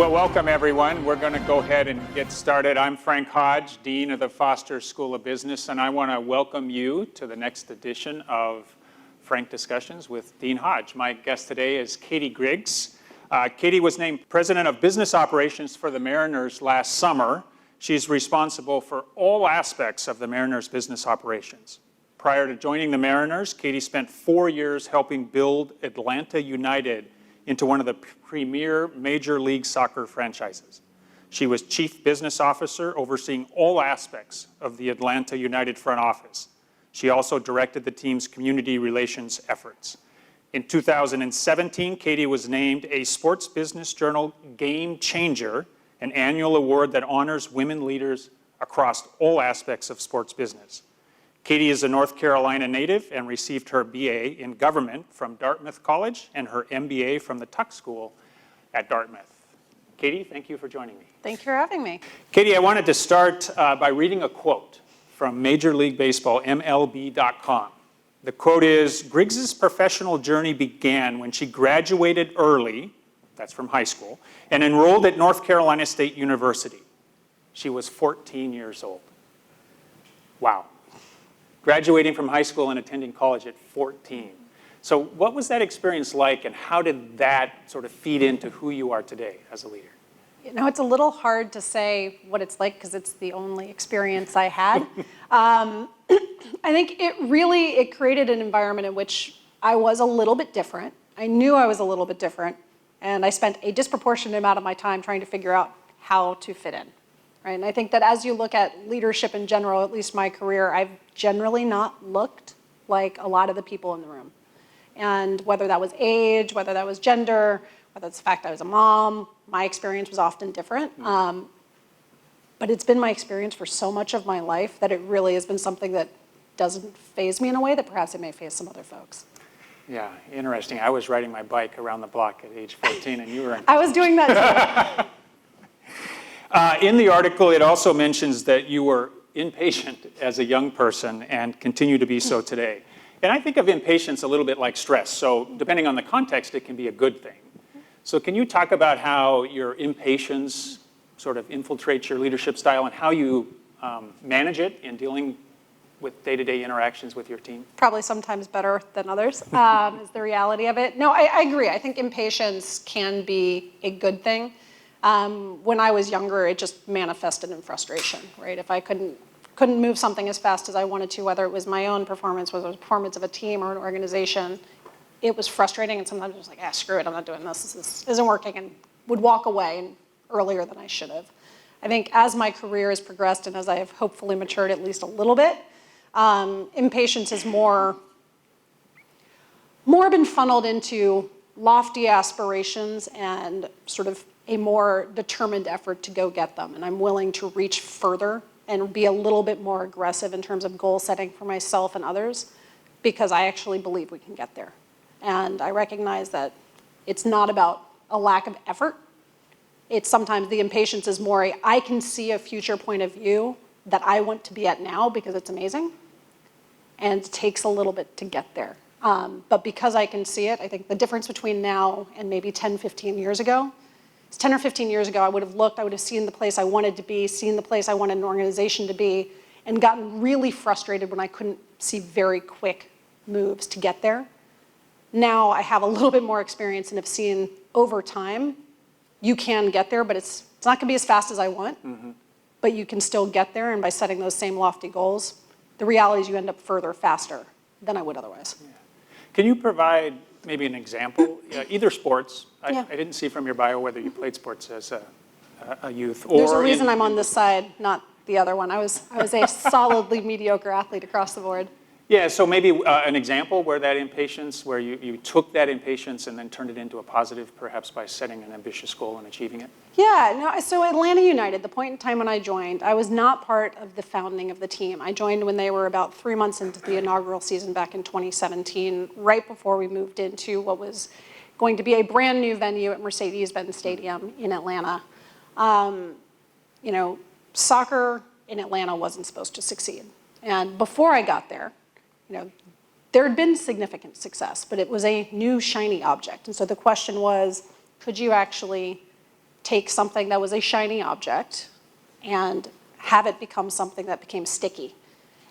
Well, welcome everyone. We're going to go ahead and get started. I'm Frank Hodge, Dean of the Foster School of Business, and I want to welcome you to the next edition of Frank Discussions with Dean Hodge. My guest today is Katie Griggs. Katie was named President of Business Operations for the Mariners last summer. She's responsible for all aspects of the Mariners' business operations. Prior to joining the Mariners, Katie spent 4 years helping build Atlanta United into one of the premier Major League Soccer franchises. She was Chief Business Officer, overseeing all aspects of the Atlanta United front office. She also directed the team's community relations efforts. In 2017, Katie was named a Sports Business Journal Game Changer, an annual award that honors women leaders across all aspects of sports business. Katie is a North Carolina native and received her BA in government from Dartmouth College and her MBA from the Tuck School at Dartmouth. Katie, thank you for joining me. Thank you for having me. Katie, I wanted to start by reading a quote from Major League Baseball, MLB.com. The quote is, "Griggs's professional journey began when she graduated early," that's from high school, "and enrolled at North Carolina State University. She was 14 years old." Wow. Graduating from high school and attending college at 14. So what was that experience like, and how did that sort of feed into who you are today as a leader? You know, it's a little hard to say what it's like because it's the only experience I had. I think it created an environment in which I was a little bit different. I knew I was a little bit different, and I spent a disproportionate amount of my time trying to figure out how to fit in. Right? And I think that as you look at leadership in general, at least my career, I've generally not looked like a lot of the people in the room. And whether that was age, whether that was gender, whether it's the fact I was a mom, my experience was often different. But it's been my experience for so much of my life that it really has been something that doesn't faze me in a way that perhaps it may faze some other folks. Yeah, interesting. I was riding my bike around the block at age 14, and you were in. I was doing that too. In the article, it also mentions that you were impatient as a young person and continue to be so today. And I think of impatience a little bit like stress. So depending on the context, it can be a good thing. So can you talk about how your impatience sort of infiltrates your leadership style and how you manage it in dealing with day-to-day interactions with your team? Probably sometimes better than others, is the reality of it. No, I agree. I think impatience can be a good thing. When I was younger, it just manifested in frustration, right? If I couldn't move something as fast as I wanted to, whether it was my own performance, whether it was the performance of a team or an organization, it was frustrating, and sometimes I was like, screw it, I'm not doing this. This isn't working, and would walk away earlier than I should have. I think as my career has progressed and as I have hopefully matured at least a little bit, impatience is more been funneled into lofty aspirations and sort of a more determined effort to go get them. And I'm willing to reach further and be a little bit more aggressive in terms of goal setting for myself and others, because I actually believe we can get there. And I recognize that it's not about a lack of effort. It's sometimes the impatience is more I can see a future point of view that I want to be at now because it's amazing. And it takes a little bit to get there. But because I can see it, I think the difference between now and maybe 10, 15 years ago, 10 or 15 years ago, I would have seen the place I wanted to be, seen the place I wanted an organization to be, and gotten really frustrated when I couldn't see very quick moves to get there. Now I have a little bit more experience and have seen over time, you can get there, but it's not gonna be as fast as I want, but you can still get there, and by setting those same lofty goals, the reality is you end up further faster than I would otherwise. Yeah. Can you provide maybe an example, either sports? I didn't see from your bio whether you played sports as a youth. Or there's a reason I'm on this side, not the other one. I was a solidly mediocre athlete across the board. Yeah, so maybe an example where that impatience, where you took that impatience and then turned it into a positive, perhaps by setting an ambitious goal and achieving it? Yeah, no, so Atlanta United, the point in time when I joined, I was not part of the founding of the team. I joined when they were about 3 months into the inaugural season back in 2017, right before we moved into what was going to be a brand new venue at Mercedes-Benz Stadium in Atlanta. Soccer in Atlanta wasn't supposed to succeed. And before I got there, there had been significant success, but it was a new shiny object. And so the question was, could you actually take something that was a shiny object and have it become something that became sticky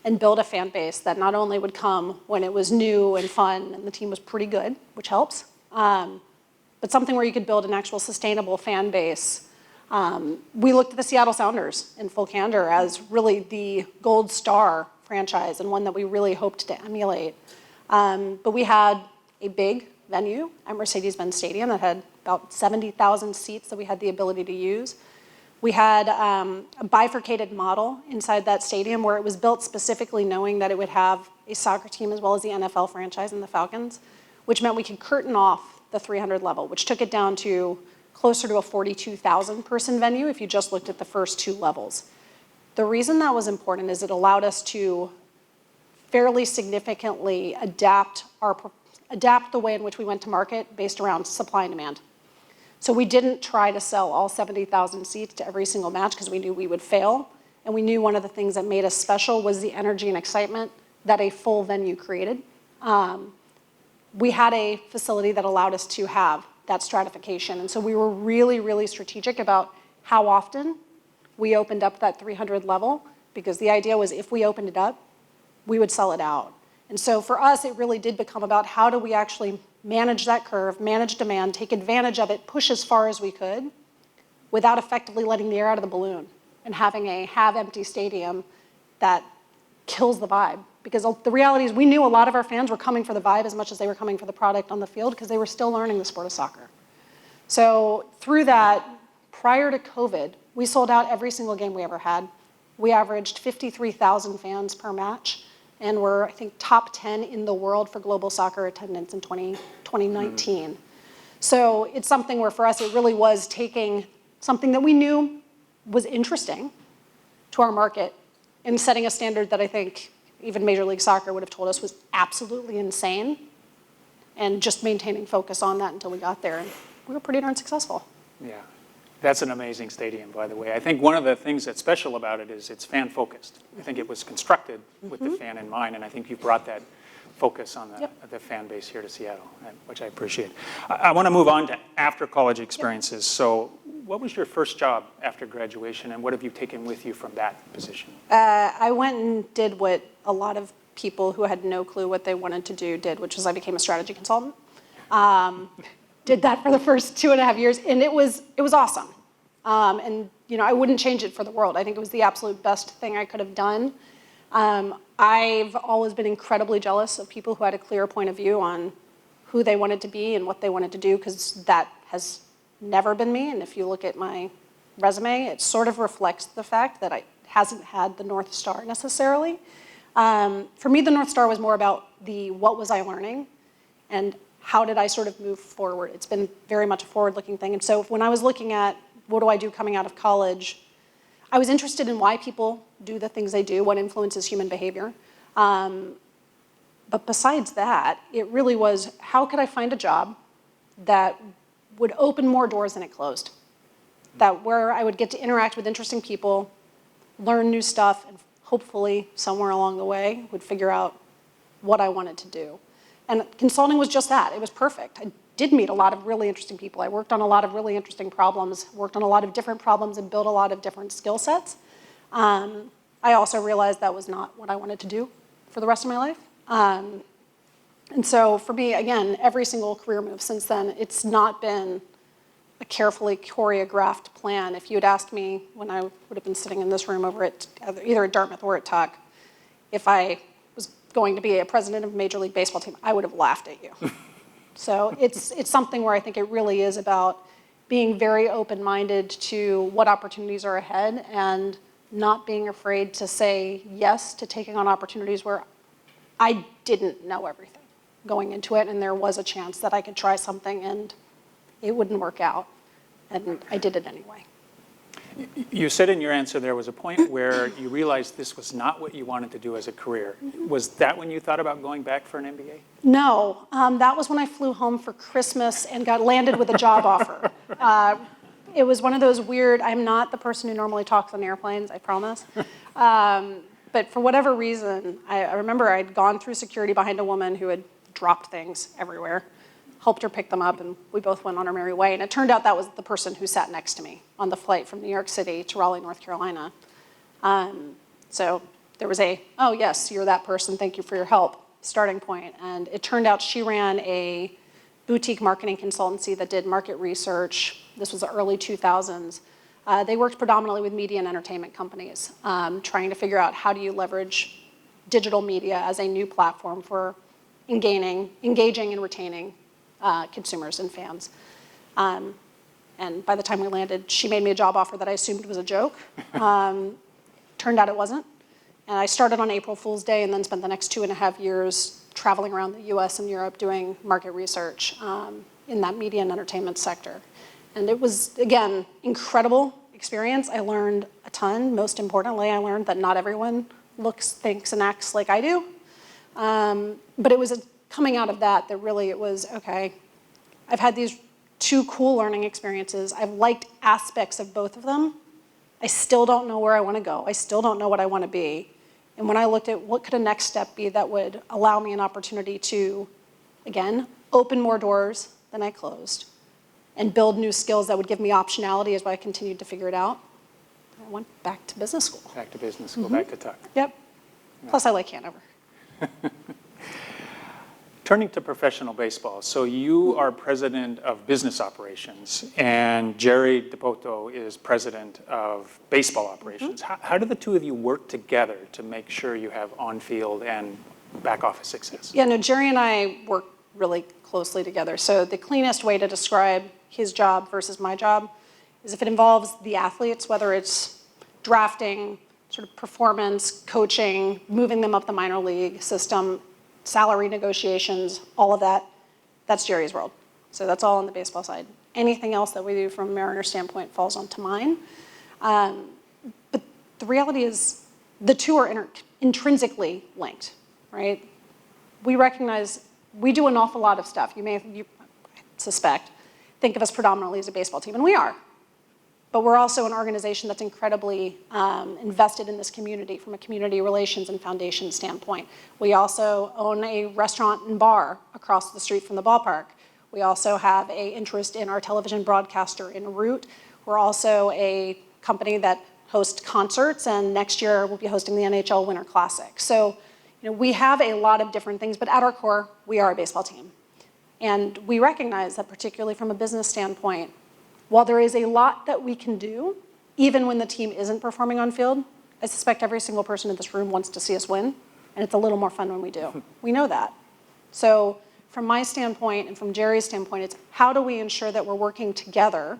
and build a fan base that not only would come when it was new and fun and the team was pretty good, which helps, but something where you could build an actual sustainable fan base. We looked at the Seattle Sounders in full candor as really the gold star franchise and one that we really hoped to emulate. But we had a big venue at Mercedes-Benz Stadium that had about 70,000 seats that we had the ability to use. We had a bifurcated model inside that stadium where it was built specifically knowing that it would have a soccer team as well as the NFL franchise and the Falcons, which meant we could curtain off the 300 level, which took it down to closer to a 42,000 person venue if you just looked at the first two levels. The reason that was important is it allowed us to fairly significantly adapt the way in which we went to market based around supply and demand. So we didn't try to sell all 70,000 seats to every single match because we knew we would fail. And we knew one of the things that made us special was the energy and excitement that a full venue created. We had a facility that allowed us to have that stratification. And so we were really, really strategic about how often we opened up that 300 level, because the idea was if we opened it up, we would sell it out. And so for us, it really did become about how do we actually manage that curve, manage demand, take advantage of it, push as far as we could without effectively letting the air out of the balloon and having a half-empty stadium that kills the vibe. Because the reality is we knew a lot of our fans were coming for the vibe as much as they were coming for the product on the field because they were still learning the sport of soccer. So through that, prior to COVID, we sold out every single game we ever had. We averaged 53,000 fans per match. And we're, I think, top 10 in the world for global soccer attendance in 2019. So it's something where for us it really was taking something that we knew was interesting to our market and setting a standard that I think even Major League Soccer would have told us was absolutely insane, and just maintaining focus on that until we got there. And we were pretty darn successful. Yeah. That's an amazing stadium, by the way. I think one of the things that's special about it is it's fan-focused. I think it was constructed with the fan in mind, and I think you've brought that focus on the fan base here to Seattle, which I appreciate. I want to move on to after-college experiences. So what was your first job after graduation, and what have you taken with you from that position? I went and did what a lot of people who had no clue what they wanted to do did, which was I became a strategy consultant. Did that for the first 2.5 years, and it was awesome. And I wouldn't change it for the world. I think it was the absolute best thing I could have done. I've always been incredibly jealous of people who had a clear point of view on who they wanted to be and what they wanted to do, because that has never been me. And if you look at my resume, it sort of reflects the fact that I hasn't had the North Star necessarily. For me, the North Star was more about what was I learning and how did I sort of move forward? It's been very much a forward-looking thing. And so when I was looking at what do I do coming out of college, I was interested in why people do the things they do, what influences human behavior. But besides that, it really was how could I find a job that would open more doors than it closed? That where I would get to interact with interesting people, learn new stuff, and hopefully somewhere along the way would figure out what I wanted to do. And consulting was just that. It was perfect. I did meet a lot of really interesting people. I worked on a lot of really interesting problems, worked on a lot of different problems, and built a lot of different skill sets. I also realized that was not what I wanted to do for the rest of my life. And so for me, again, every single career move since then, it's not been a carefully choreographed plan. If you had asked me when I would have been sitting in this room over at either at Dartmouth or at Tuck, if I was going to be a president of a Major League Baseball team, I would have laughed at you. So it's something where I think it really is about being very open-minded to what opportunities are ahead and not being afraid to say yes to taking on opportunities where I didn't know everything going into it, and there was a chance that I could try something and it wouldn't work out, and I did it anyway. You said in your answer there was a point where you realized this was not what you wanted to do as a career. Was that when you thought about going back for an MBA? No, that was when I flew home for Christmas and got landed with a job offer. It was one of those weird, I'm not the person who normally talks on airplanes, I promise. But for whatever reason, I remember I'd gone through security behind a woman who had dropped things everywhere. helped her pick them up, and we both went on our merry way. And it turned out that was the person who sat next to me on the flight from New York City to Raleigh, North Carolina. So there was oh yes, you're that person, thank you for your help, starting point. And it turned out she ran a boutique marketing consultancy that did market research. This was the early 2000s. They worked predominantly with media and entertainment companies, trying to figure out how do you leverage digital media as a new platform for engaging and retaining consumers and fans. And by the time we landed, she made me a job offer that I assumed was a joke. Turned out it wasn't. And I started on April Fool's Day and then spent the next 2.5 years traveling around the US and Europe doing market research in that media and entertainment sector. And it was, again, incredible experience. I learned a ton. Most importantly, I learned that not everyone looks, thinks, and acts like I do. But it was coming out of that really it was, okay, I've had these 2 cool learning experiences. I've liked aspects of both of them. I still don't know where I want to go. I still don't know what I want to be. And when I looked at what could a next step be that would allow me an opportunity to, again, open more doors than I closed and build new skills that would give me optionality as I continued to figure it out, I went back to business school. Back to business school, back to Tuck. Yep. Yeah. Plus I like Hanover. Turning to professional baseball, so you are president of business operations, and Jerry Dipoto is president of baseball operations. How do the two of you work together to make sure you have on-field and back office success? Yeah, no, Jerry and I work really closely together. So the cleanest way to describe his job versus my job is if it involves the athletes, whether it's drafting, sort of performance, coaching, moving them up the minor league system, salary negotiations, all of that, that's Jerry's world. So that's all on the baseball side. Anything else that we do from a Mariner standpoint falls onto mine. But the reality is the two are intrinsically linked, right? We recognize we do an awful lot of stuff. You suspect, think of us predominantly as a baseball team, and we are. But we're also an organization that's incredibly invested in this community from a community relations and foundation standpoint. We also own a restaurant and bar across the street from the ballpark. We also have an interest in our television broadcaster in Root. We're also a company that hosts concerts, and next year we'll be hosting the NHL Winter Classic. So, we have a lot of different things, but at our core, we are a baseball team. And we recognize that particularly from a business standpoint, while there is a lot that we can do, even when the team isn't performing on field, I suspect every single person in this room wants to see us win, and it's a little more fun when we do. We know that. So from my standpoint and from Jerry's standpoint, it's how do we ensure that we're working together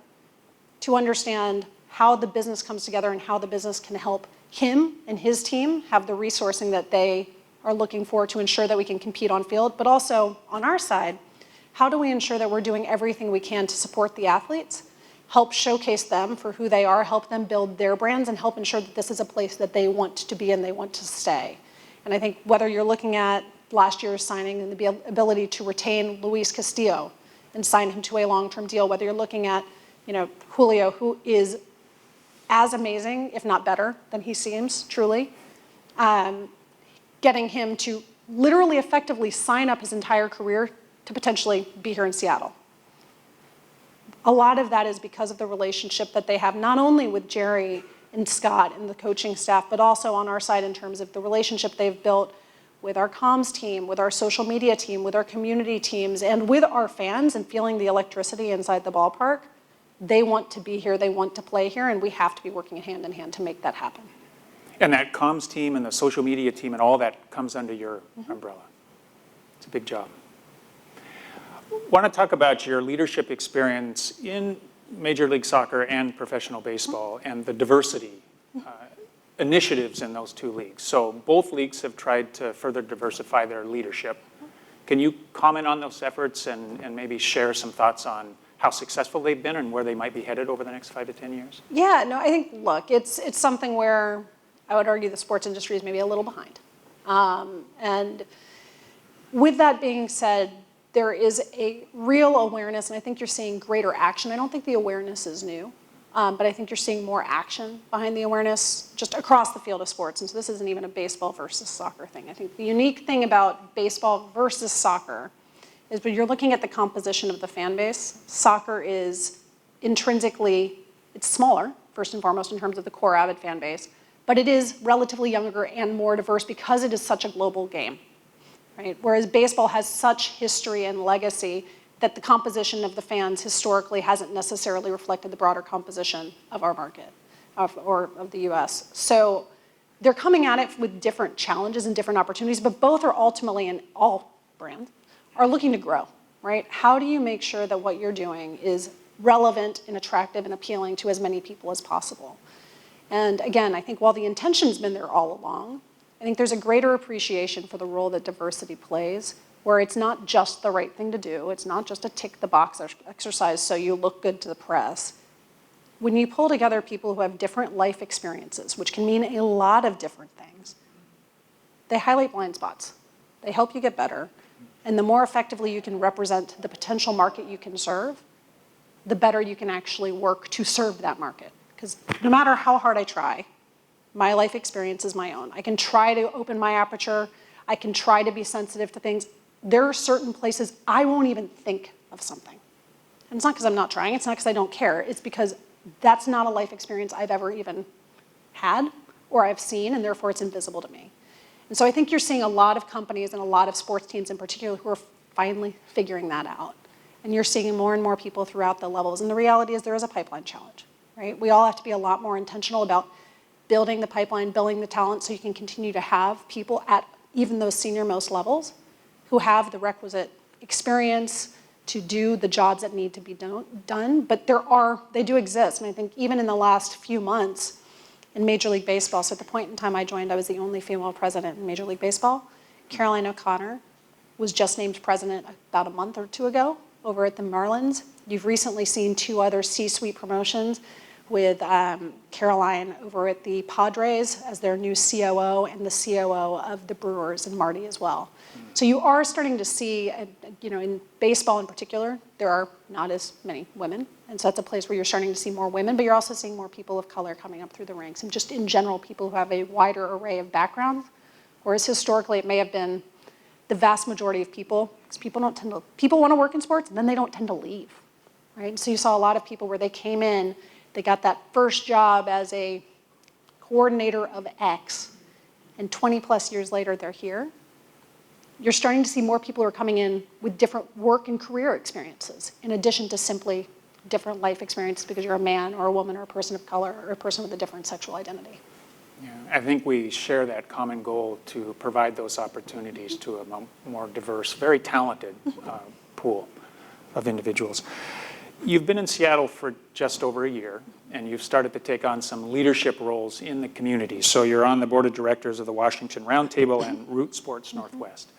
to understand how the business comes together and how the business can help him and his team have the resourcing that they are looking for to ensure that we can compete on field, but also on our side, how do we ensure that we're doing everything we can to support the athletes, help showcase them for who they are, help them build their brands, and help ensure that this is a place that they want to be and they want to stay. And I think whether you're looking at last year's signing and the ability to retain Luis Castillo and sign him to a long-term deal, whether you're looking at Julio, who is as amazing, if not better, than he seems, truly, getting him to literally effectively sign up his entire career to potentially be here in Seattle. A lot of that is because of the relationship that they have, not only with Jerry and Scott and the coaching staff, but also on our side in terms of the relationship they've built with our comms team, with our social media team, with our community teams, and with our fans, and feeling the electricity inside the ballpark. They want to be here, they want to play here, and we have to be working hand in hand to make that happen. And that comms team and the social media team and all that comes under your umbrella. It's a big job. Want to talk about your leadership experience in Major League Soccer and professional baseball and the diversity initiatives in those two leagues. So both leagues have tried to further diversify their leadership. Can you comment on those efforts and maybe share some thoughts on how successful they've been and where they might be headed over the next 5 to 10 years? Yeah, no, I think, look, it's something where I would argue the sports industry is maybe a little behind. And with that being said, there is a real awareness, and I think you're seeing greater action. I don't think the awareness is new, but I think you're seeing more action behind the awareness just across the field of sports. And so this isn't even a baseball versus soccer thing. I think the unique thing about baseball versus soccer is when you're looking at the composition of the fan base, soccer is intrinsically, it's smaller, first and foremost, in terms of the core avid fan base, but it is relatively younger and more diverse because it is such a global game, right? Whereas baseball has such history and legacy that the composition of the fans historically hasn't necessarily reflected the broader composition of our market, or of the US. So they're coming at it with different challenges and different opportunities, but both are ultimately, and all brands, are looking to grow, right? How do you make sure that what you're doing is relevant and attractive and appealing to as many people as possible? And again, I think while the intention's been there all along, I think there's a greater appreciation for the role that diversity plays, where it's not just the right thing to do, it's not just a tick the box exercise so you look good to the press. When you pull together people who have different life experiences, which can mean a lot of different things, they highlight blind spots. They help you get better. And the more effectively you can represent the potential market you can serve, the better you can actually work to serve that market. Because no matter how hard I try, my life experience is my own. I can try to open my aperture. I can try to be sensitive to things. There are certain places I won't even think of something. And it's not because I'm not trying. It's not because I don't care. It's because that's not a life experience I've ever even had or I've seen, and therefore it's invisible to me. And so I think you're seeing a lot of companies and a lot of sports teams in particular who are finally figuring that out. And you're seeing more and more people throughout the levels. And the reality is there is a pipeline challenge, right? We all have to be a lot more intentional about building the pipeline, building the talent so you can continue to have people at even those senior-most levels who have the requisite experience to do the jobs that need to be done. But they do exist. And I think even in the last few months in Major League Baseball, so at the point in time I joined, I was the only female president in Major League Baseball. Caroline O'Connor was just named president about a month or two ago over at the Marlins. You've recently seen 2 other C-suite promotions with Caroline over at the Padres as their new COO and the COO of the Brewers, and Marty as well. So you are starting to see, in baseball in particular, there are not as many women. And so that's a place where you're starting to see more women, but you're also seeing more people of color coming up through the ranks. And just in general, people who have a wider array of backgrounds, whereas historically it may have been the vast majority of people, because people want to work in sports and then they don't tend to leave, right? So you saw a lot of people where they came in, they got that first job as a coordinator of X, and 20 plus years later they're here. You're starting to see more people who are coming in with different work and career experiences, in addition to simply different life experiences because you're a man or a woman or a person of color or a person with a different sexual identity. Yeah, I think we share that common goal to provide those opportunities to a more diverse, very talented pool of individuals. You've been in Seattle for just over a year, and you've started to take on some leadership roles in the community. So you're on the board of directors of the Washington Roundtable and Root Sports Northwest.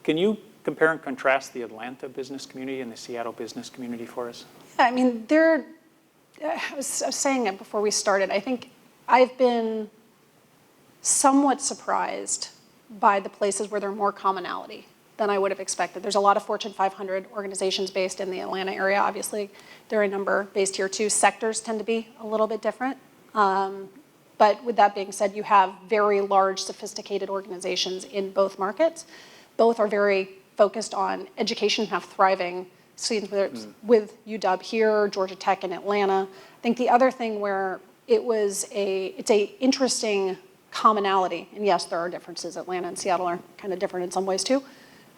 Can you compare and contrast the Atlanta business community and the Seattle business community for us? Yeah, I mean, I was saying it before we started, I think I've been somewhat surprised by the places where there's more commonality than I would have expected. There's a lot of Fortune 500 organizations based in the Atlanta area. Obviously, there are a number based here too. Sectors tend to be a little bit different. But with that being said, you have very large, sophisticated organizations in both markets. Both are very focused on education, have thriving students, whether it's with UW here, Georgia Tech in Atlanta. I think the other thing where it's a interesting commonality, and yes, there are differences. Atlanta and Seattle are kind of different in some ways too.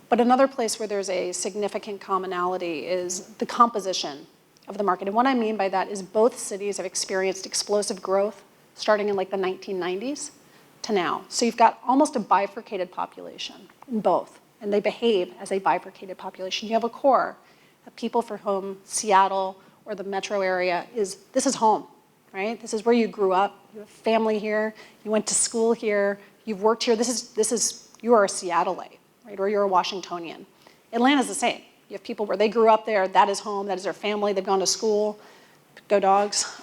But another place where there's a significant commonality is the composition of the market. And what I mean by that is both cities have experienced explosive growth starting in like the 1990s to now. So you've got almost a bifurcated population in both, and they behave as a bifurcated population. You have a core of people for whom Seattle or the metro area this is home, right? This is where you grew up. You have family here. You went to school here. You've worked here. You are a Seattleite, right? Or you're a Washingtonian. Atlanta's the same. You have people where they grew up there. That is home. That is their family. They've gone to school. Go Dogs.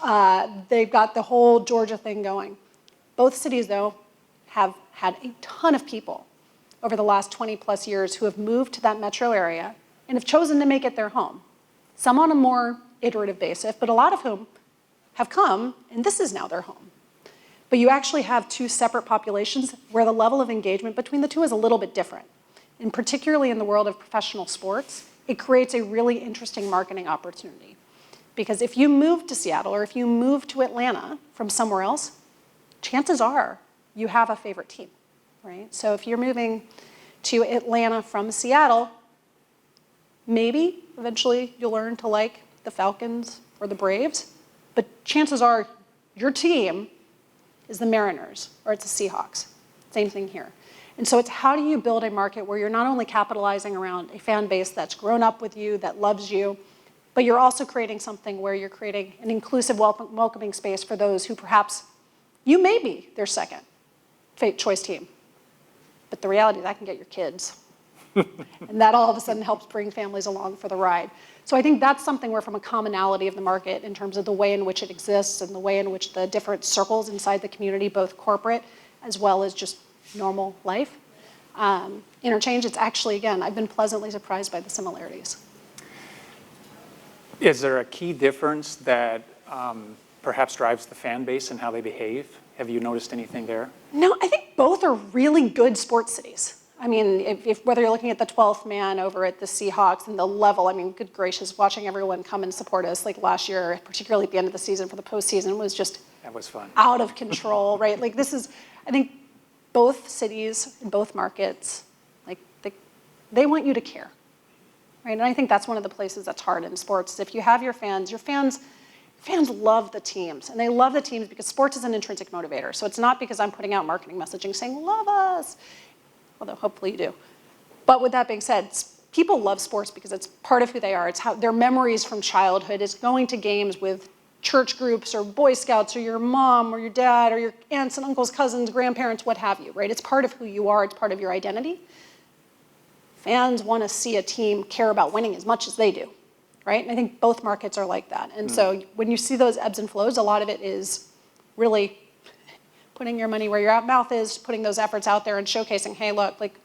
They've got the whole Georgia thing going. Both cities, though, have had a ton of people over the last 20 plus years who have moved to that metro area and have chosen to make it their home. Some on a more iterative basis, but a lot of whom have come, and this is now their home. But you actually have 2 separate populations where the level of engagement between the two is a little bit different. And particularly in the world of professional sports, it creates a really interesting marketing opportunity. Because if you move to Seattle or if you move to Atlanta from somewhere else, chances are you have a favorite team, right? So if you're moving to Atlanta from Seattle, maybe eventually you'll learn to like the Falcons or the Braves, but chances are your team is the Mariners or it's the Seahawks. Same thing here. And so it's how do you build a market where you're not only capitalizing around a fan base that's grown up with you, that loves you, but you're also creating something where you're creating an inclusive, welcoming space for those who perhaps you may be their second choice team. But the reality is that can get your kids. And that all of a sudden helps bring families along for the ride. So I think that's something where from a commonality of the market in terms of the way in which it exists and the way in which the different circles inside the community, both corporate as well as just normal life, interchange, it's actually, again, I've been pleasantly surprised by the similarities. Is there a key difference that perhaps drives the fan base and how they behave? Have you noticed anything there? No, I think both are really good sports cities. I mean, if whether you're looking at the 12th man over at the Seahawks and the level, I mean, good gracious, watching everyone come and support us like last year, particularly at the end of the season for the postseason, was just that was fun. Out of control, right? Like this is, I think both cities, both markets, like they want you to care, right? And I think that's one of the places that's hard in sports. If you have your fans love the teams, and they love the teams because sports is an intrinsic motivator. So it's not because I'm putting out marketing messaging saying, love us, although hopefully you do. But with that being said, people love sports because it's part of who they are. It's how their memories from childhood is going to games with church groups or Boy Scouts or your mom or your dad or your aunts and uncles, cousins, grandparents, what have you, right? It's part of who you are. It's part of your identity. Fans want to see a team care about winning as much as they do, right? And I think both markets are like that. And so when you see those ebbs and flows, a lot of it is really putting your money where your mouth is, putting those efforts out there and showcasing, hey, look, like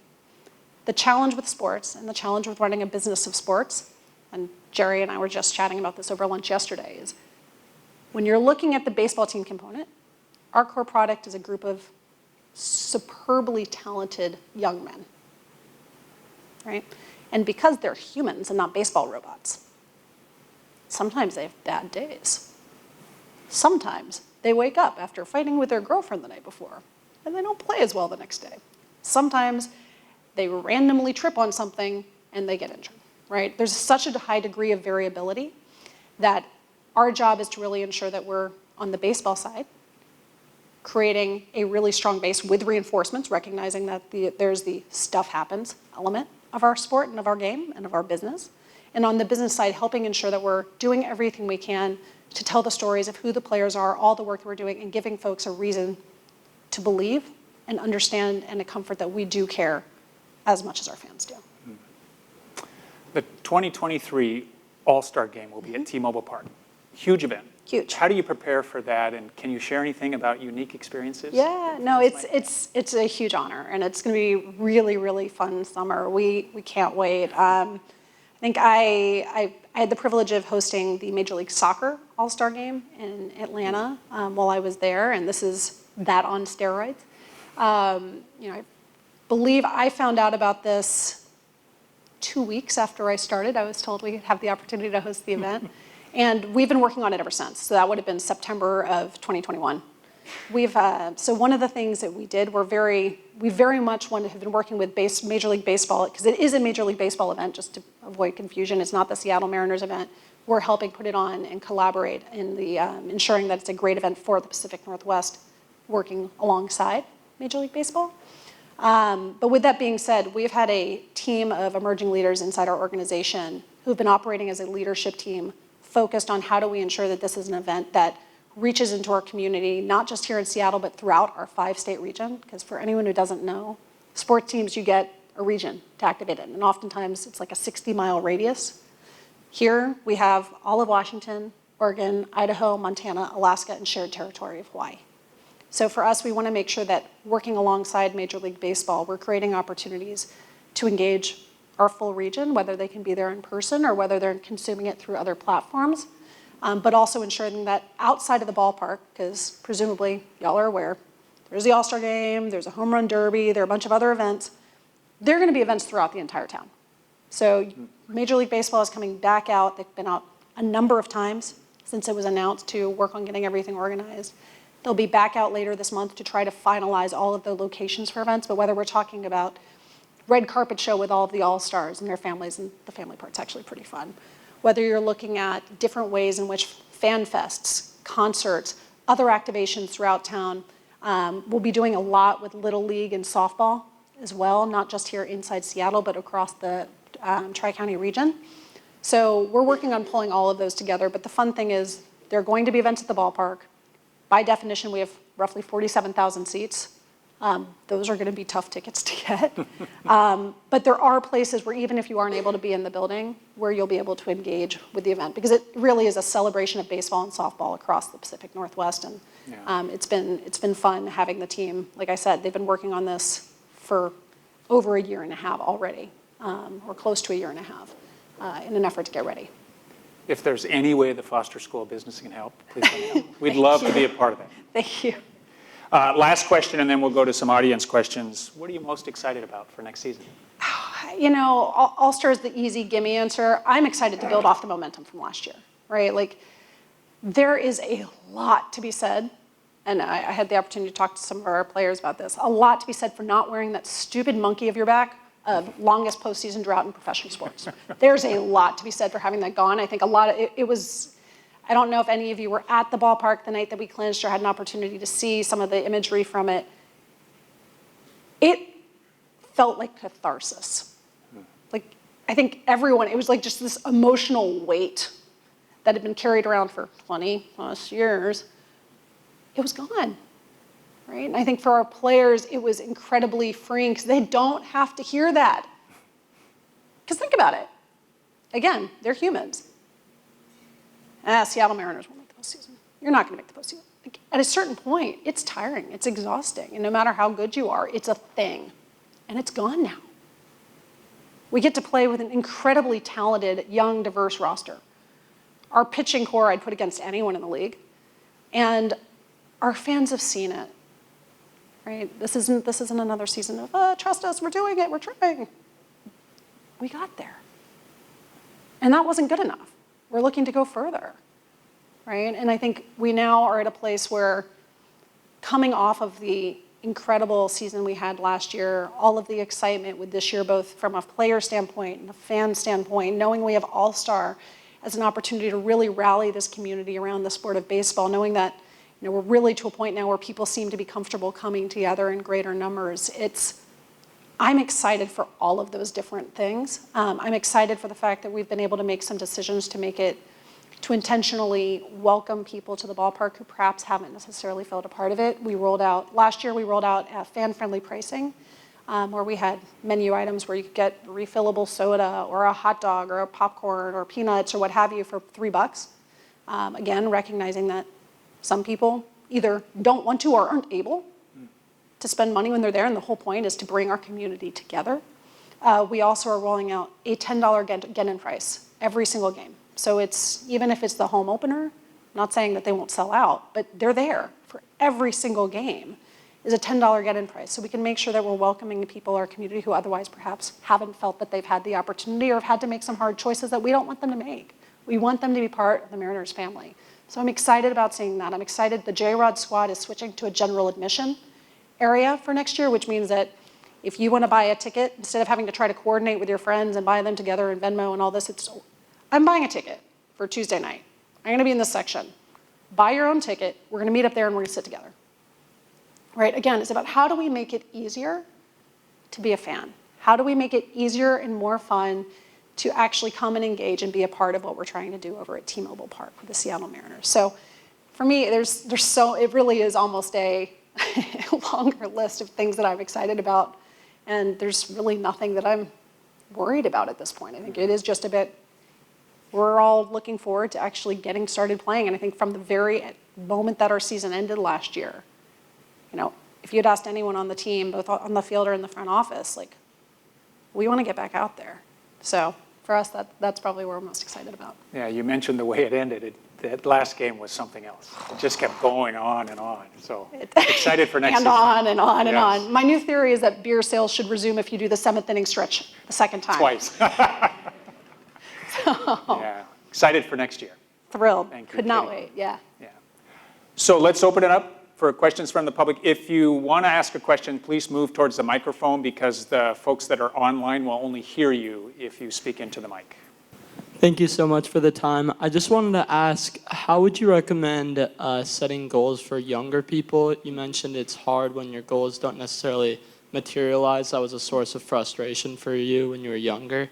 the challenge with sports and the challenge with running a business of sports, and Jerry and I were just chatting about this over lunch yesterday, is when you're looking at the baseball team component, our core product is a group of superbly talented young men, right? And because they're humans and not baseball robots, sometimes they have bad days. Sometimes they wake up after fighting with their girlfriend the night before, and they don't play as well the next day. Sometimes they randomly trip on something and they get injured, right? There's such a high degree of variability that our job is to really ensure that we're, on the baseball side, creating a really strong base with reinforcements, recognizing that there's the stuff happens element of our sport and of our game and of our business. And on the business side, helping ensure that we're doing everything we can to tell the stories of who the players are, all the work that we're doing, and giving folks a reason to believe and understand and a comfort that we do care as much as our fans do. The 2023 All-Star Game will be at T-Mobile Park. Huge event. Huge. How do you prepare for that, and can you share anything about unique experiences? Yeah, no, it's a huge honor, and it's going to be really, really fun summer. We can't wait. I think I had the privilege of hosting the Major League Soccer All-Star Game in Atlanta while I was there, and this is that on steroids. I believe I found out about this 2 weeks after I started. I was told we'd have the opportunity to host the event. And we've been working on it ever since. So that would have been September of 2021. So one of the things that we did, we very much have been working with Major League Baseball, because it is a Major League Baseball event, just to avoid confusion. It's not the Seattle Mariners event. We're helping put it on and collaborate in the ensuring that it's a great event for the Pacific Northwest, working alongside Major League Baseball. But with that being said, we've had a team of emerging leaders inside our organization who've been operating as a leadership team focused on how do we ensure that this is an event that reaches into our community, not just here in Seattle, but throughout our 5-state region. Because for anyone who doesn't know, sports teams, you get a region to activate in. And oftentimes it's like a 60-mile radius. Here we have all of Washington, Oregon, Idaho, Montana, Alaska, and shared territory of Hawaii. So for us, we want to make sure that working alongside Major League Baseball, we're creating opportunities to engage our full region, whether they can be there in person or whether they're consuming it through other platforms, but also ensuring that outside of the ballpark, because presumably y'all are aware, there's the All-Star Game, there's a home run derby, there are a bunch of other events. There are going to be events throughout the entire town. So Major League Baseball is coming back out. They've been out a number of times since it was announced to work on getting everything organized. They'll be back out later this month to try to finalize all of the locations for events, but whether we're talking about red carpet show with all of the all-stars and their families, and the family part's actually pretty fun. Whether you're looking at different ways in which fan fests, concerts, other activations throughout town. We'll be doing a lot with Little League and softball as well, not just here inside Seattle, but across the Tri-County region. So we're working on pulling all of those together, but the fun thing is there are going to be events at the ballpark. By definition, we have roughly 47,000 seats. Those are going to be tough tickets to get. But there are places where even if you aren't able to be in the building, where you'll be able to engage with the event, because it really is a celebration of baseball and softball across the Pacific Northwest. And it's been fun having the team. Like I said, they've been working on this for over a year and a half already, or close to a year and a half, in an effort to get ready. If there's any way the Foster School of Business can help, please let me know. We'd love to be a part of that. Thank you. Last question, and then we'll go to some audience questions. What are you most excited about for next season? You know, All-Star is the easy gimme answer. I'm excited to build off the momentum from last year, right? Like, there is a lot to be said, and I had the opportunity to talk to some of our players about this, a lot to be said for not wearing that stupid monkey of your back of longest postseason drought in professional sports. There's a lot to be said for having that gone. I think a lot of it was, I don't know if any of you were at the ballpark the night that we clinched or had an opportunity to see some of the imagery from it. It felt like catharsis. Like, I think everyone, it was like just this emotional weight that had been carried around for 20 plus years. It was gone, right? And I think for our players, it was incredibly freeing because they don't have to hear that. Because think about it. Again, they're humans. Seattle Mariners won't make the postseason. You're not going to make the postseason. Like, at a certain point, it's tiring. It's exhausting. And no matter how good you are, it's a thing. And it's gone now. We get to play with an incredibly talented, young, diverse roster. Our pitching core I'd put against anyone in the league. And our fans have seen it. Right? This isn't another season of, trust us, we're doing it, we're trying. We got there. And that wasn't good enough. We're looking to go further, right? And I think we now are at a place where, coming off of the incredible season we had last year, all of the excitement with this year, both from a player standpoint and a fan standpoint, knowing we have All-Star as an opportunity to really rally this community around the sport of baseball, knowing that we're really to a point now where people seem to be comfortable coming together in greater numbers. I'm excited for all of those different things. I'm excited for the fact that we've been able to make some decisions to intentionally welcome people to the ballpark who perhaps haven't necessarily felt a part of it. Last year we rolled out fan-friendly pricing, where we had menu items where you could get refillable soda or a hot dog or a popcorn or peanuts or what have you for $3. Again, recognizing that some people either don't want to or aren't able to spend money when they're there, and the whole point is to bring our community together. We also are rolling out a $10 get-in price every single game. So even if it's the home opener, not saying that they won't sell out, but they're there for every single game, is a $10 get-in price. So we can make sure that we're welcoming the people in our community who otherwise perhaps haven't felt that they've had the opportunity or have had to make some hard choices that we don't want them to make. We want them to be part of the Mariners family. So I'm excited about seeing that. I'm excited the J-Rod squad is switching to a general admission area for next year, which means that if you want to buy a ticket, instead of having to try to coordinate with your friends and buy them together in Venmo and all this, I'm buying a ticket for Tuesday night. I'm going to be in this section. Buy your own ticket. We're going to meet up there and we're going to sit together. Right? Again, it's about how do we make it easier to be a fan? How do we make it easier and more fun to actually come and engage and be a part of what we're trying to do over at T-Mobile Park with the Seattle Mariners? So for me, it really is almost a longer list of things that I'm excited about, and there's really nothing that I'm worried about at this point. I think it is just a bit, we're all looking forward to actually getting started playing, and I think from the very moment that our season ended last year, if you'd asked anyone on the team, both on the field or in the front office, like, we want to get back out there. So for us, that's probably what we're most excited about. Yeah, you mentioned the way it ended. that last game was something else. It just kept going on and on. So excited for next And year. on and on and Yes. on. My new theory is that beer sales should resume if you do the 7th inning stretch the second time. Twice. Yeah. Excited for next year. Thrilled. Thank you, Could not Katie. wait. Yeah. Yeah. So let's open it up for questions from the public. If you want to ask a question, please move towards the microphone because the folks that are online will only hear you if you speak into the mic. Thank you so much for the time. I just wanted to ask, how would you recommend setting goals for younger people? You mentioned it's hard when your goals don't necessarily materialize. That was a source of frustration for you when you were younger.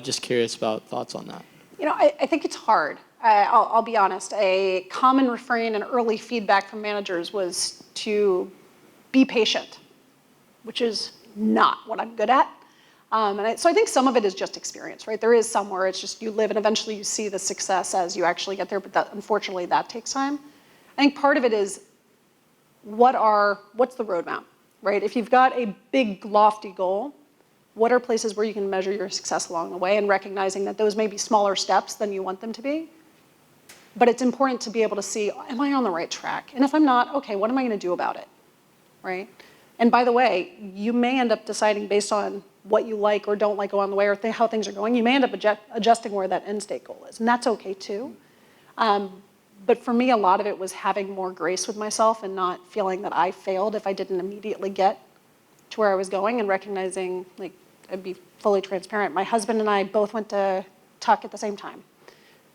Just curious about thoughts on that. You know, I think it's hard. I'll be honest. A common refrain and early feedback from managers was to be patient, which is not what I'm good at. So I think some of it is just experience, right? There is somewhere it's just you live and eventually you see the success as you actually get there, but unfortunately that takes time. I think part of it is what's the roadmap, right? If you've got a big lofty goal, what are places where you can measure your success along the way and recognizing that those may be smaller steps than you want them to be. But it's important to be able to see, am I on the right track? And if I'm not, okay, what am I going to do about it, right? And by the way, you may end up deciding based on what you like or don't like along the way or how things are going, you may end up adjusting where that end state goal is. And that's okay too. But for me, a lot of it was having more grace with myself and not feeling that I failed if I didn't immediately get to where I was going and recognizing, like, I'd be fully transparent. My husband and I both went to Tuck at the same time.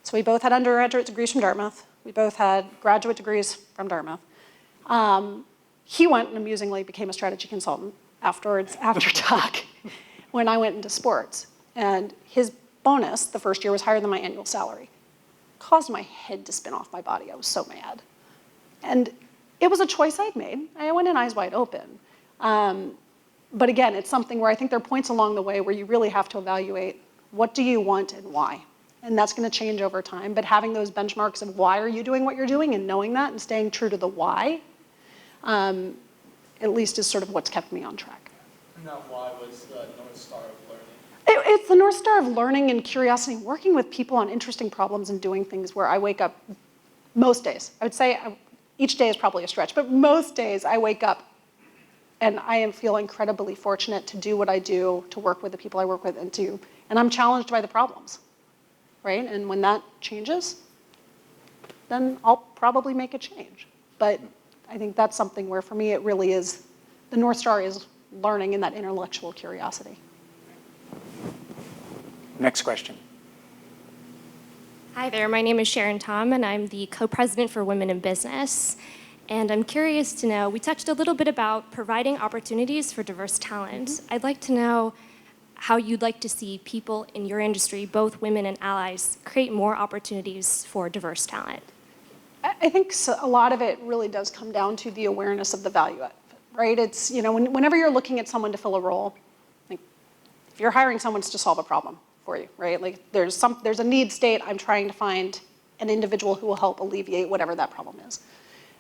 So we both had undergraduate degrees from Dartmouth. We both had graduate degrees from Dartmouth. He went and amusingly became a strategy consultant afterwards, after Tuck, when I went into sports. And his bonus the first year was higher than my annual salary. Caused my head to spin off my body. I was so mad. And it was a choice I'd made. I went in eyes wide open. But again, it's something where I think there are points along the way where you really have to evaluate what do you want and why. And that's going to change over time. But having those benchmarks of why are you doing what you're doing and knowing that and staying true to the why, at least is sort of what's kept me on track. And that why was the North Star of learning? It's the North Star of learning and curiosity, working with people on interesting problems and doing things where I wake up most days. I would say each day is probably a stretch, but most days I wake up and I feel incredibly fortunate to do what I do, to work with the people I work with, and I'm challenged by the problems, right? And when that changes, then I'll probably make a change. But I think that's something where for me it really is, the North Star is learning and that intellectual curiosity. Next question. Hi there, my name is Sharon Tom, and I'm the co-president for Women in Business. And I'm curious to know, we touched a little bit about providing opportunities for diverse talent. I'd like to know how you'd like to see people in your industry, both women and allies, create more opportunities for diverse talent. I think a lot of it really does come down to the awareness of the value of it, right? It's, you know, whenever you're looking at someone to fill a role, like if you're hiring someone, it's to solve a problem for you, right? Like there's a need state, I'm trying to find an individual who will help alleviate whatever that problem is.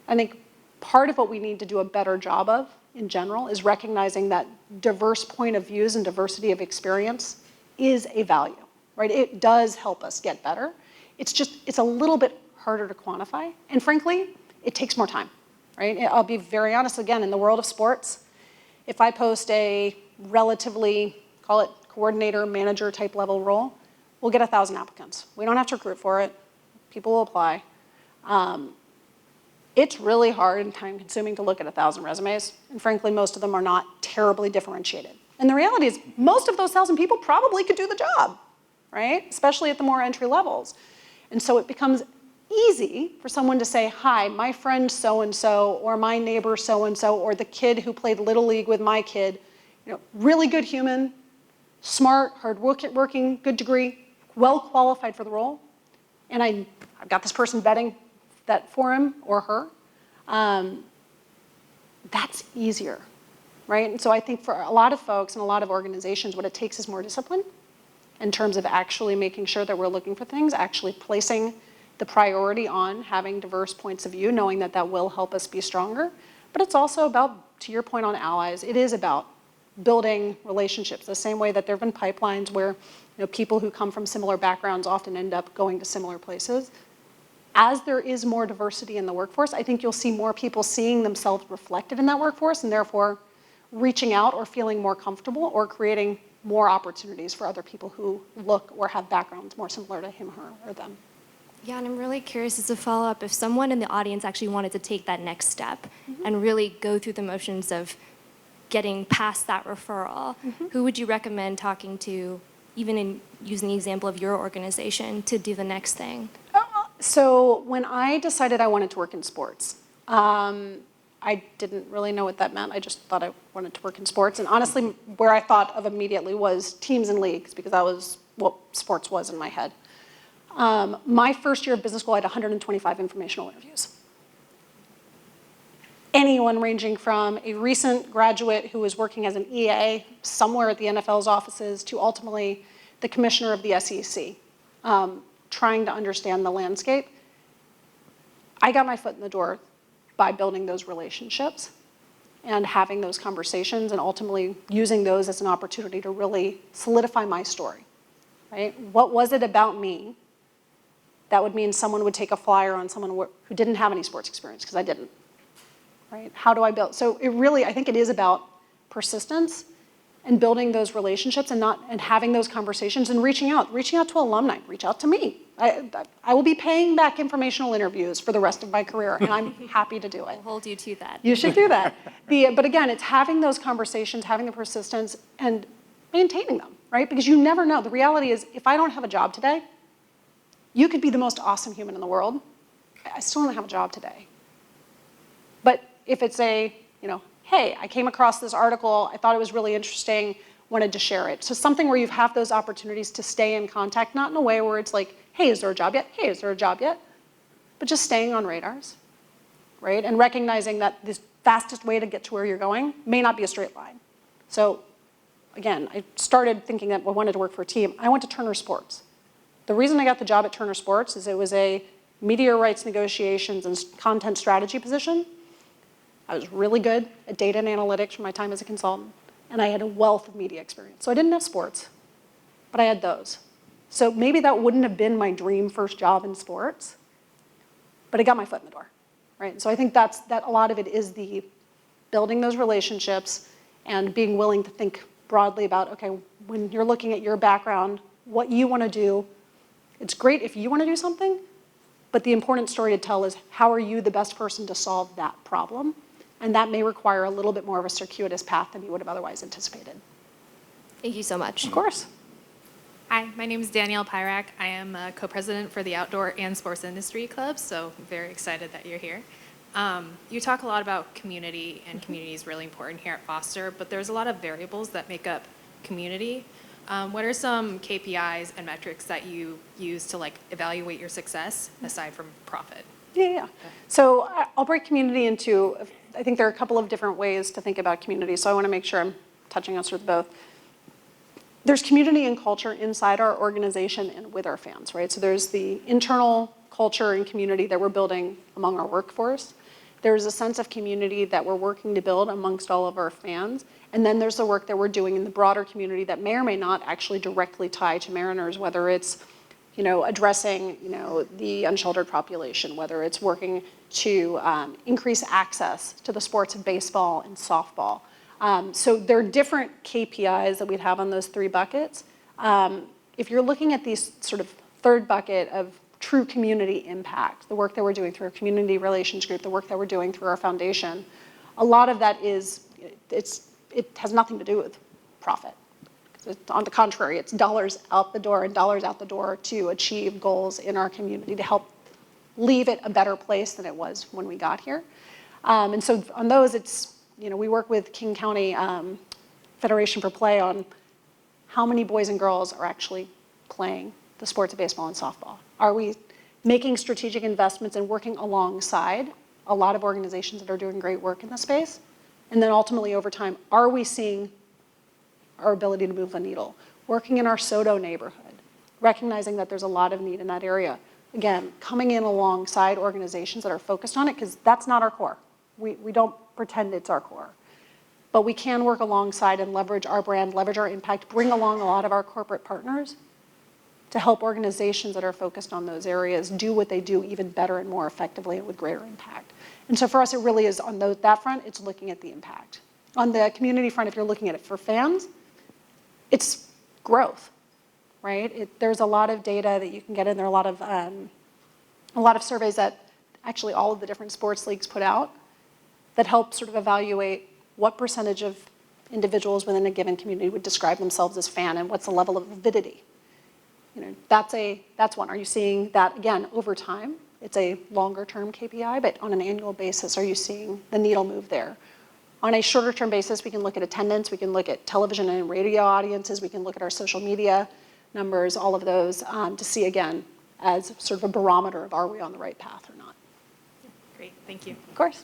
I think part of what we need to do a better job of in general is recognizing that diverse point of views and diversity of experience is a value, right? It does help us get better. It's a little bit harder to quantify. And frankly, it takes more time, right? I'll be very honest again, in the world of sports, if I post a relatively, call it coordinator, manager type level role, we'll get 1,000 applicants. We don't have to recruit for it. People will apply. It's really hard and time consuming to look at 1,000 resumes. And frankly, most of them are not terribly differentiated. And the reality is most of those 1,000 people probably could do the job, right? Especially at the more entry levels. And so it becomes easy for someone to say, hi, my friend so-and-so, or my neighbor so-and-so, or the kid who played Little League with my kid, you know, really good human, smart, hard-working, good degree, well qualified for the role. And I've got this person vetting that for him or her. That's easier, right? And so I think for a lot of folks and a lot of organizations, what it takes is more discipline in terms of actually making sure that we're looking for things, actually placing the priority on having diverse points of view, knowing that that will help us be stronger. But it's also about, to your point on allies, it is about building relationships the same way that there have been pipelines where, you know, people who come from similar backgrounds often end up going to similar places. as there is more diversity in the workforce, I think you'll see more people seeing themselves reflected in that workforce and therefore reaching out or feeling more comfortable or creating more opportunities for other people who look or have backgrounds more similar to him, her, or them. Yeah, and I'm really curious as a follow-up, if someone in the audience actually wanted to take that next step and really go through the motions of getting past that referral, who would you recommend talking to, even in using the example of your organization, to do the next thing? So when I decided I wanted to work in sports, I didn't really know what that meant. I just thought I wanted to work in sports. And honestly, where I thought of immediately was teams and leagues, because that was what sports was in my head. My first year of business school, I had 125 informational interviews. Anyone ranging from a recent graduate who was working as an EA somewhere at the NFL's offices to ultimately the commissioner of the SEC, trying to understand the landscape. I got my foot in the door by building those relationships and having those conversations and ultimately using those as an opportunity to really solidify my story, right? What was it about me that would mean someone would take a flyer on someone who didn't have any sports experience, because I didn't, right? How do I build? So it really, I think it is about persistence and building those relationships and having those conversations and reaching out to alumni, reach out to me. I will be paying back informational interviews for the rest of my career, and I'm happy to do it. I'll hold you to that. You should do that. But again, it's having those conversations, having the persistence, and maintaining them, right? Because you never know. The reality is, if I don't have a job today, you could be the most awesome human in the world. I still don't have a job today. But if it's hey, I came across this article, I thought it was really interesting, wanted to share it. So something where you have those opportunities to stay in contact, not in a way where it's like, hey, is there a job yet? Hey, is there a job yet? But just staying on radars, right? And recognizing that the fastest way to get to where you're going may not be a straight line. So again, I started thinking that I wanted to work for a team. I went to Turner Sports. The reason I got the job at Turner Sports is it was a media rights negotiations and content strategy position. I was really good at data and analytics from my time as a consultant, and I had a wealth of media experience. So I didn't have sports, but I had those. So maybe that wouldn't have been my dream first job in sports, but it got my foot in the door, right? And so I think that a lot of it is the building those relationships and being willing to think broadly about, okay, when you're looking at your background, what you want to do. It's great if you want to do something, but the important story to tell is how are you the best person to solve that problem? And that may require a little bit more of a circuitous path than you would have otherwise anticipated. Thank you so much. Of course. Hi, my name is Danielle Pyrak. I am a co-president for the Outdoor and Sports Industry Club, so I'm very excited that you're here. You talk a lot about community, and community is really important here at Foster, but there's a lot of variables that make up community. What are some KPIs and metrics that you use to evaluate your success aside from profit? Yeah. So I'll break community into, I think there are a couple of different ways to think about community, so I want to make sure I'm touching on sort of both. There's community and culture inside our organization and with our fans, right? So there's the internal culture and community that we're building among our workforce. There's a sense of community that we're working to build amongst all of our fans. And then there's the work that we're doing in the broader community that may or may not actually directly tie to Mariners, whether it's addressing the unsheltered population, whether it's working to increase access to the sports of baseball and softball. So there are different KPIs that we'd have on those three buckets. If you're looking at these sort of third bucket of true community impact, the work that we're doing through our community relations group, the work that we're doing through our foundation, a lot of that it has nothing to do with profit. On the contrary, it's dollars out the door and dollars out the door to achieve goals in our community to help leave it a better place than it was when we got here. And so on those, it's, we work with King County Federation for Play on how many boys and girls are actually playing the sports of baseball and softball. Are we making strategic investments and working alongside a lot of organizations that are doing great work in the space? And then ultimately over time, are we seeing our ability to move the needle? Working in our SODO neighborhood, recognizing that there's a lot of need in that area. Again, coming in alongside organizations that are focused on it, because that's not our core. We don't pretend it's our core. But we can work alongside and leverage our brand, leverage our impact, bring along a lot of our corporate partners to help organizations that are focused on those areas do what they do even better and more effectively and with greater impact. And so for us, it really is on that front, it's looking at the impact. On the community front, if you're looking at it for fans, it's growth, right? There's a lot of data that you can get in there, a lot of surveys that actually all of the different sports leagues put out that help sort of evaluate what percentage of individuals within a given community would describe themselves as fan and what's the level of avidity. That's one. Are you seeing that, again, over time? It's a longer-term KPI, but on an annual basis, are you seeing the needle move there? On a shorter-term basis, we can look at attendance, we can look at television and radio audiences, we can look at our social media numbers, all of those, to see, again, as sort of a barometer of are we on the right path or not. Great, thank you. Of course.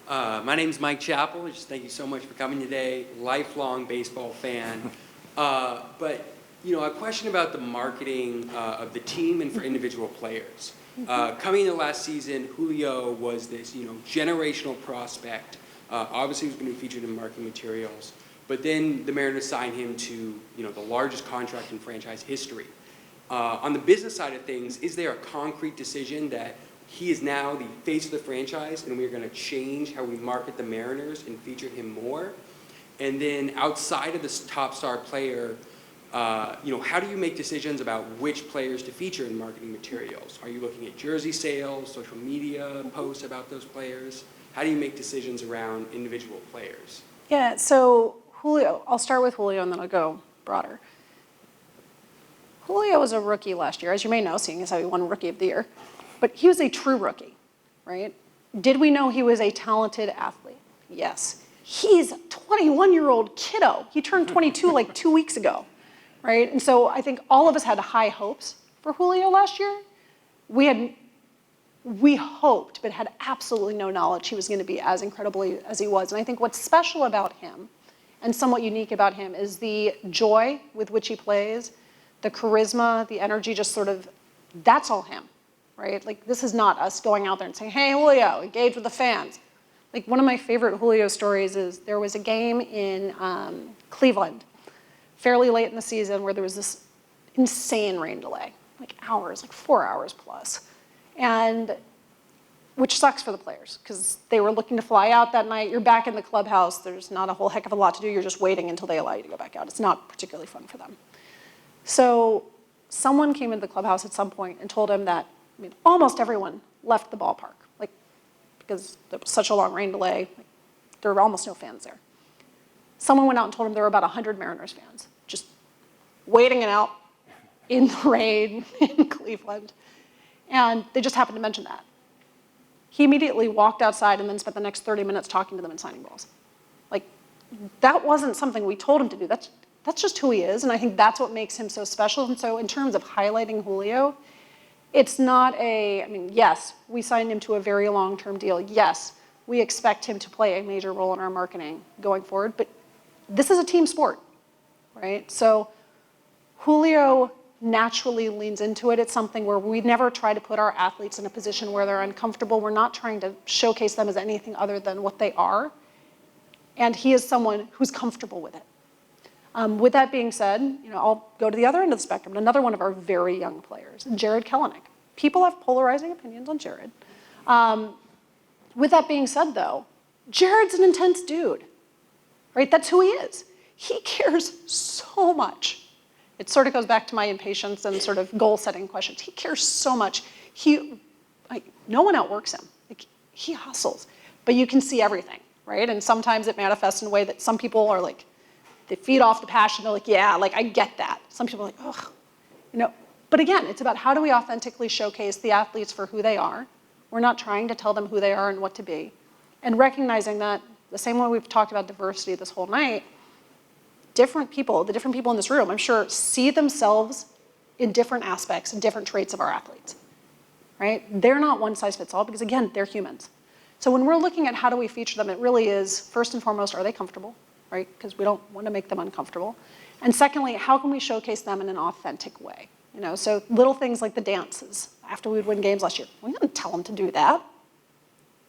My name's Mike Chappell. Just thank you so much for coming today. Lifelong baseball fan. But a question about the marketing of the team and for individual players. Coming into last season, Julio was this generational prospect. Obviously, he was going to be featured in marketing materials. But then the Mariners signed him to the largest contract in franchise history. On the business side of things, is there a concrete decision that he is now the face of the franchise and we're going to change how we market the Mariners and feature him more? And then outside of this top star player, how do you make decisions about which players to feature in marketing materials? Are you looking at jersey sales, social media posts about those players? How do you make decisions around individual players? Yeah, so Julio, I'll start with Julio and then I'll go broader. Julio was a rookie last year, as you may know, seeing as how he won Rookie of the Year. But he was a true rookie, right? Did we know he was a talented athlete? Yes. He's a 21-year-old kiddo. He turned 22 like 2 weeks ago, right? And so I think all of us had high hopes for Julio last year. We hoped, but had absolutely no knowledge he was going to be as incredible as he was. And I think what's special about him and somewhat unique about him is the joy with which he plays, the charisma, the energy, just sort of, that's all him, right? Like, this is not us going out there and saying, hey, Julio, engage with the fans. Like, one of my favorite Julio stories is there was a game in Cleveland, fairly late in the season, where there was this insane rain delay, like hours, like 4 hours plus. And which sucks for the players because they were looking to fly out that night. You're back in the clubhouse. There's not a whole heck of a lot to do. You're just waiting until they allow you to go back out. It's not particularly fun for them. So someone came into the clubhouse at some point and told him that almost everyone left the ballpark, like, because there was such a long rain delay. Like, there were almost no fans there. Someone went out and told him there were about 100 Mariners fans just waiting it out in the rain in Cleveland. And they just happened to mention that. He immediately walked outside and then spent the next 30 minutes talking to them and signing balls. Like, that wasn't something we told him to do. That's just who he is, and I think that's what makes him so special. And so in terms of highlighting Julio, it's not yes, we signed him to a very long-term deal. Yes, we expect him to play a major role in our marketing going forward, but this is a team sport, right? So Julio naturally leans into it. It's something where we never try to put our athletes in a position where they're uncomfortable. We're not trying to showcase them as anything other than what they are. And he is someone who's comfortable with it. With that being said, I'll go to the other end of the spectrum. Another one of our very young players, Jarred Kelenic. People have polarizing opinions on Jarred. With that being said, though, Jarred's an intense dude, right? That's who he is. He cares so much. It sort of goes back to my impatience and sort of goal-setting questions. He cares so much. No one outworks him. Like, he hustles, but you can see everything, right? And sometimes it manifests in a way that some people are like, they feed off the passion. They're like, yeah, like I get that. Some people are like, ugh, But again, it's about how do we authentically showcase the athletes for who they are. We're not trying to tell them who they are and what to be. And recognizing that the same way we've talked about diversity this whole night, the different people in this room, I'm sure, see themselves in different aspects and different traits of our athletes, right? They're not one size fits all because, again, they're humans. So when we're looking at how do we feature them, it really is, first and foremost, are they comfortable, right? Because we don't want to make them uncomfortable. And secondly, how can we showcase them in an authentic way? So little things like the dances after we would win games last year. We didn't tell them to do that.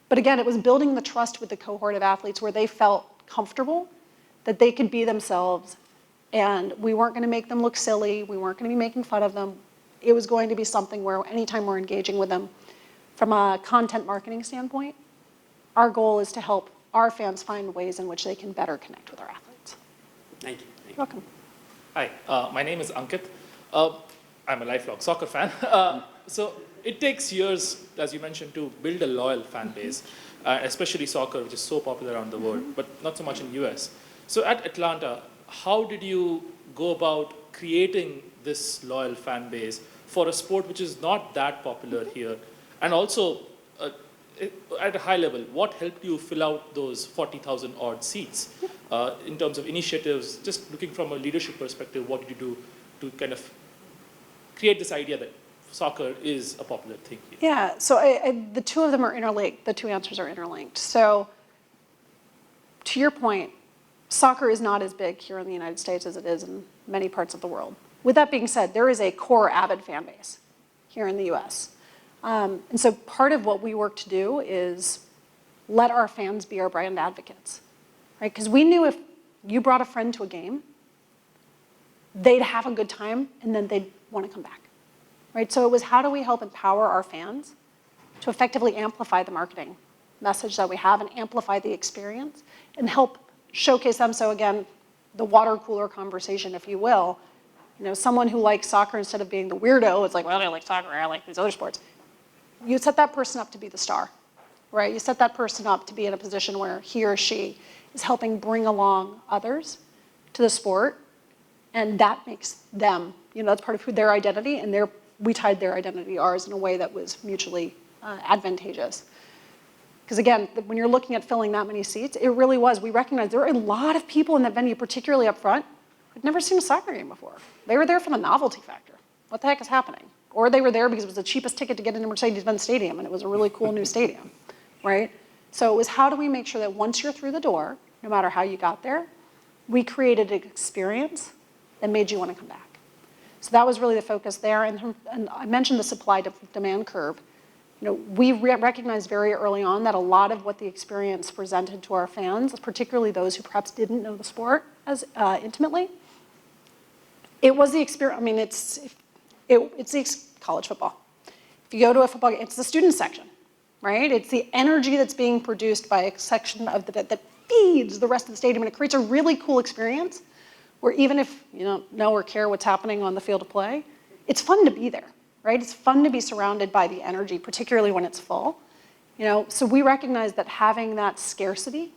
But again, it was building the trust with the cohort of athletes where they felt comfortable that they could be themselves and we weren't going to make them look silly. We weren't going to be making fun of them. it was going to be something where anytime we're engaging with them from a content marketing standpoint, our goal is to help our fans find ways in which they can better connect with our athletes. Thank you. You're welcome. Hi, my name is Ankit. I'm a lifelong soccer fan. So it takes years, as you mentioned, to build a loyal fan base, especially soccer, which is so popular around the world, but not so much in the US. So at Atlanta, how did you go about creating this loyal fan base for a sport which is not that popular here? And also, at a high level, what helped you fill out those 40,000 odd seats in terms of initiatives? Just looking from a leadership perspective, what did you do to kind of create this idea that soccer is a popular thing here? Yeah, so the two of them are interlinked. The two answers are interlinked. So to your point, soccer is not as big here in the United States as it is in many parts of the world. With that being said, there is a core avid fan base here in the US. And so part of what we work to do is let our fans be our brand advocates, right? Because we knew if you brought a friend to a game, they'd have a good time and then they'd want to come back, right? So it was how do we help empower our fans to effectively amplify the marketing message that we have and amplify the experience and help showcase them. So again, the water cooler conversation, if you will, you know, someone who likes soccer instead of being the weirdo, it's like, well, I like soccer, I like these other sports. You set that person up to be the star, right? You set that person up to be in a position where he or she is helping bring along others to the sport, and that makes them, you know, that's part of who their identity, and we tied their identity to ours in a way that was mutually advantageous. Because again, when you're looking at filling that many seats, it really was, we recognized there were a lot of people in that venue, particularly up front, who'd never seen a soccer game before. They were there for the novelty factor. What the heck is happening? Or they were there because it was the cheapest ticket to get into Mercedes-Benz Stadium, and it was a really cool new stadium, right? So it was how do we make sure that once you're through the door, no matter how you got there, we created an experience that made you want to come back. So that was really the focus there. And I mentioned the supply-demand curve. You know, we recognized very early on that a lot of what the experience presented to our fans, particularly those who perhaps didn't know the sport as intimately, it was the experience. I mean, it's college football. If you go to a football game, it's the student section, right? It's the energy that's being produced by a section of that feeds the rest of the stadium, and it creates a really cool experience where even if you don't know or care what's happening on the field of play, it's fun to be there, right? It's fun to be surrounded by the energy, particularly when it's full. You know, so we recognize that having that scarcity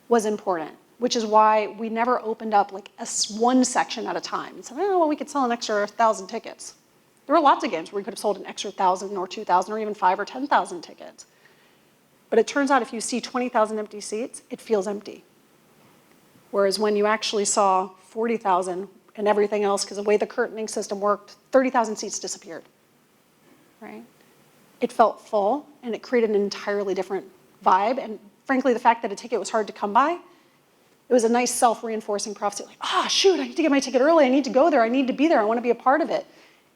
was important, which is why we never opened up like one section at a time and said, oh, well, we could sell an extra 1,000 tickets. There were lots of games where we could have sold an extra 1,000 or 2,000 or even 5,000 or 10,000 tickets. But it turns out if you see 20,000 empty seats, it feels empty. Whereas when you actually saw 40,000 and everything else, because the way the curtaining system worked, 30,000 seats disappeared, right? It felt full, and it created an entirely different vibe. And frankly, the fact that a ticket was hard to come by, it was a nice self-reinforcing prophecy, like, ah, shoot, I need to get my ticket early, I need to go there, I need to be there, I want to be a part of it.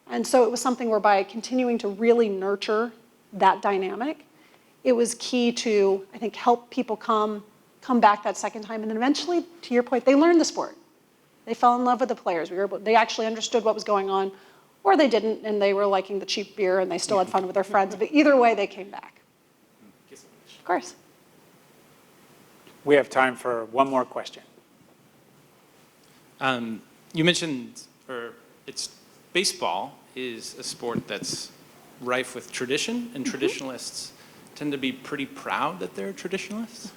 And so it was something where by continuing to really nurture that dynamic, it was key to, I think, help people come back that second time. And then eventually, to your point, they learned the sport. They fell in love with the players. They actually understood what was going on, or they didn't, and they were liking the cheap beer, and they still had fun with their friends. But either way, they came back. Of course. We have time for one more question. You mentioned, baseball is a sport that's rife with tradition, and traditionalists tend to be pretty proud that they're traditionalists.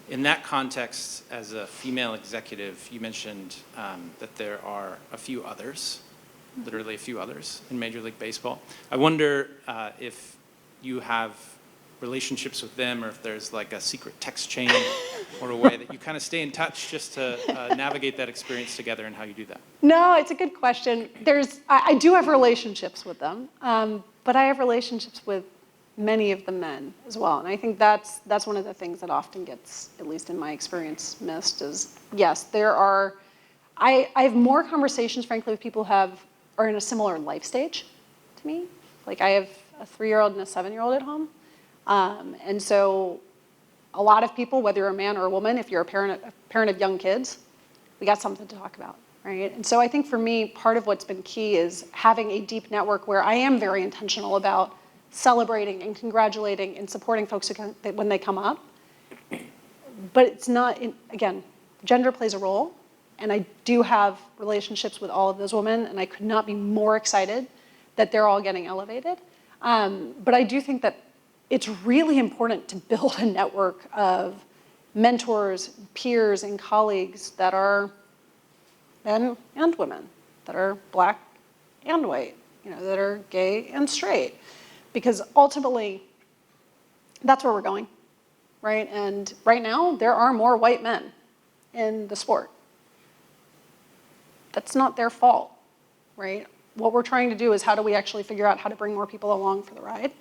In that context, as a female executive, you mentioned that there are a few others, literally a few others in Major League Baseball. I wonder if you have relationships with them, or if there's like a secret text chain or a way that you kind of stay in touch just to navigate that experience together, and how you do that. No, it's a good question. I do have relationships with them, but I have relationships with many of the men as well. And I think that's one of the things that often gets, at least in my experience, missed is, yes, I have more conversations, frankly, with people who are in a similar life stage to me. Like I have a 3-year-old and a 7-year-old at home. And so a lot of people, whether you're a man or a woman, if you're a parent of young kids, we got something to talk about. right? And so I think for me, part of what's been key is having a deep network where I am very intentional about celebrating and congratulating and supporting folks when they come up. But it's not, again, gender plays a role, and I do have relationships with all of those women, and I could not be more excited that they're all getting elevated. But I do think that it's really important to build a network of mentors, peers, and colleagues that are men and women, that are Black and white, that are gay and straight. Because ultimately, that's where we're going, right? And right now, there are more white men in the sport. That's not their fault, right? What we're trying to do is how do we actually figure out how to bring more people along for the ride?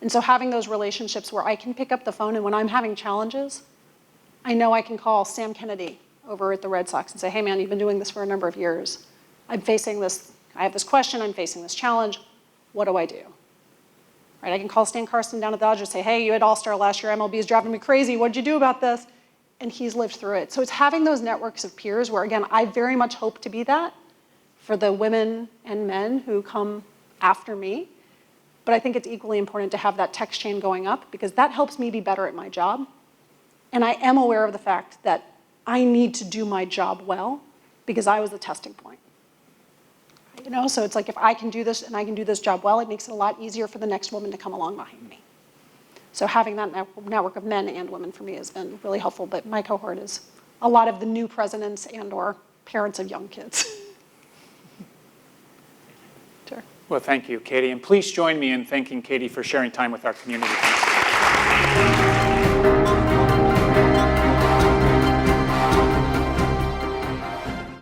And so having those relationships where I can pick up the phone and when I'm having challenges, I know I can call Sam Kennedy over at the Red Sox and say, hey man, you've been doing this for a number of years. I'm facing this, I have this question, I'm facing this challenge. What do I do? Right, I can call Stan Carson down at the Dodgers and say, hey, you had All-Star last year, MLB is driving me crazy, what'd you do about this? And he's lived through it. So it's having those networks of peers where, again, I very much hope to be that for the women and men who come after me. But I think it's equally important to have that text chain going up because that helps me be better at my job. And I am aware of the fact that I need to do my job well because I was the testing point. So it's like if I can do this and I can do this job well, it makes it a lot easier for the next woman to come along behind me. So having that network of men and women for me has been really helpful. But my cohort is a lot of the new presidents and or parents of young kids. Sure. Well, thank you, Katie. And please join me in thanking Katie for sharing time with our community.